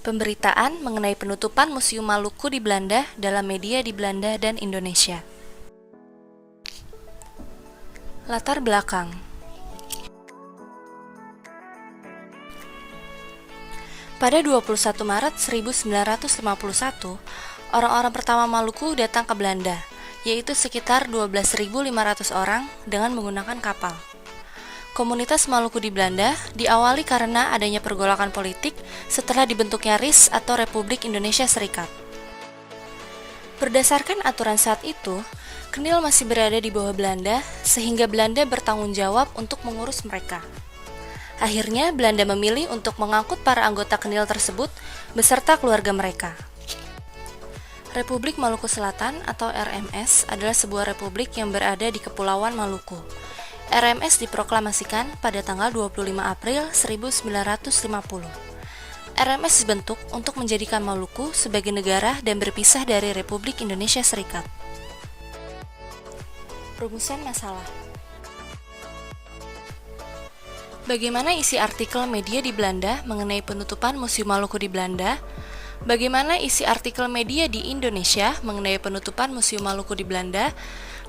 Pemberitaan mengenai penutupan Museum Maluku di Belanda dalam media di Belanda dan Indonesia. Latar belakang. Pada 21 Maret 1951, orang-orang pertama Maluku datang ke Belanda, yaitu sekitar 12.500 orang dengan menggunakan kapal. Komunitas Maluku di Belanda diawali karena adanya pergolakan politik setelah dibentuknya RIS atau Republik Indonesia Serikat. Berdasarkan aturan saat itu, Kenil masih berada di bawah Belanda sehingga Belanda bertanggung jawab untuk mengurus mereka. Akhirnya Belanda memilih untuk mengangkut para anggota Kenil tersebut beserta keluarga mereka. Republik Maluku Selatan atau RMS adalah sebuah republik yang berada di Kepulauan Maluku. RMS diproklamasikan pada tanggal 25 April 1950. RMS dibentuk untuk menjadikan Maluku sebagai negara dan berpisah dari Republik Indonesia Serikat. Rumusan masalah. Bagaimana isi artikel media di Belanda mengenai penutupan Museum Maluku di Belanda? Bagaimana isi artikel media di Indonesia mengenai penutupan Museum Maluku di Belanda?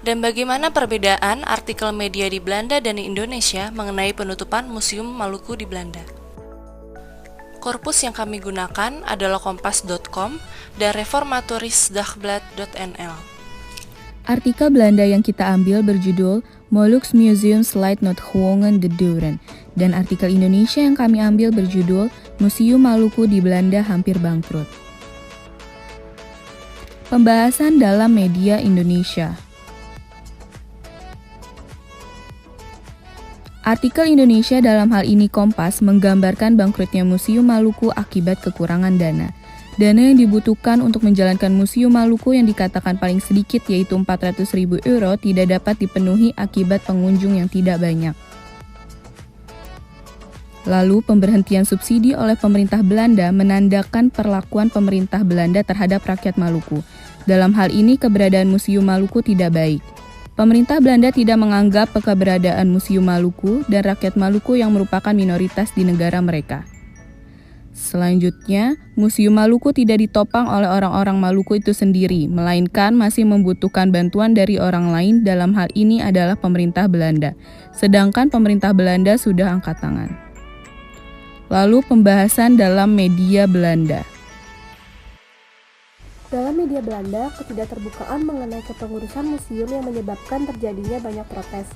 Dan bagaimana perbedaan artikel media di Belanda dan di Indonesia mengenai penutupan Museum Maluku di Belanda? Korpus yang kami gunakan adalah kompas.com dan reformatorisdagblad.nl. Artikel Belanda yang kita ambil berjudul Moluk's Museum Sluit not Gewonnen de Deuren, dan artikel Indonesia yang kami ambil berjudul Museum Maluku di Belanda hampir bangkrut. Pembahasan dalam media Indonesia. Artikel Indonesia dalam hal ini Kompas menggambarkan bangkrutnya Museum Maluku akibat kekurangan dana. Dana yang dibutuhkan untuk menjalankan Museum Maluku yang dikatakan paling sedikit yaitu 400.000 euro tidak dapat dipenuhi akibat pengunjung yang tidak banyak. Lalu pemberhentian subsidi oleh pemerintah Belanda menandakan perlakuan pemerintah Belanda terhadap rakyat Maluku. Dalam hal ini keberadaan Museum Maluku tidak baik. Pemerintah Belanda tidak menganggap keberadaan Museum Maluku dan rakyat Maluku yang merupakan minoritas di negara mereka. Selanjutnya, Museum Maluku tidak ditopang oleh orang-orang Maluku itu sendiri, melainkan masih membutuhkan bantuan dari orang lain, dalam hal ini adalah pemerintah Belanda, sedangkan pemerintah Belanda sudah angkat tangan. Lalu pembahasan dalam media Belanda. Dalam media Belanda, ketidakterbukaan mengenai kepengurusan museum yang menyebabkan terjadinya banyak protes.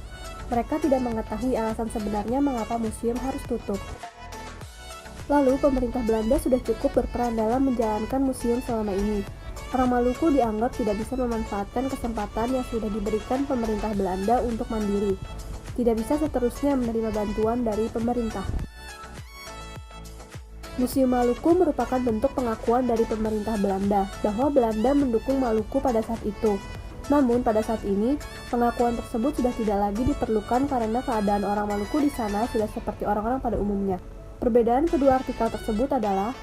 Mereka tidak mengetahui alasan sebenarnya mengapa museum harus tutup. Lalu, pemerintah Belanda sudah cukup berperan dalam menjalankan museum selama ini. Orang Maluku dianggap tidak bisa memanfaatkan kesempatan yang sudah diberikan pemerintah Belanda untuk mandiri. Tidak bisa seterusnya menerima bantuan dari pemerintah. Museum Maluku merupakan bentuk pengakuan dari pemerintah Belanda bahwa Belanda mendukung Maluku pada saat itu. Namun pada saat ini, pengakuan tersebut sudah tidak lagi diperlukan karena keadaan orang Maluku di sana sudah seperti orang-orang pada umumnya. Perbedaan kedua artikel tersebut adalah,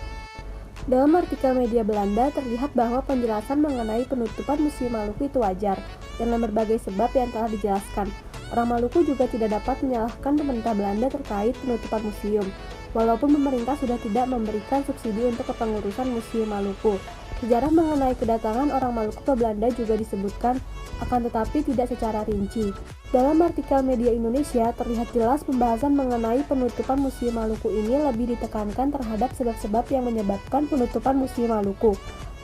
dalam artikel media Belanda terlihat bahwa penjelasan mengenai penutupan Museum Maluku itu wajar, dengan berbagai sebab yang telah dijelaskan. Orang Maluku juga tidak dapat menyalahkan pemerintah Belanda terkait penutupan museum. Walaupun pemerintah sudah tidak memberikan subsidi untuk kepengurusan Museum Maluku. Sejarah mengenai kedatangan orang Maluku ke Belanda juga disebutkan, akan tetapi tidak secara rinci. Dalam artikel media Indonesia, terlihat jelas pembahasan mengenai penutupan Museum Maluku ini lebih ditekankan terhadap sebab-sebab yang menyebabkan penutupan Museum Maluku.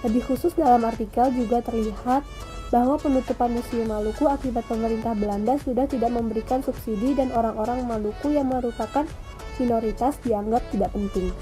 Lebih khusus dalam artikel juga terlihat bahwa penutupan Museum Maluku akibat pemerintah Belanda sudah tidak memberikan subsidi dan orang-orang Maluku yang merupakan minoritas dianggap tidak penting.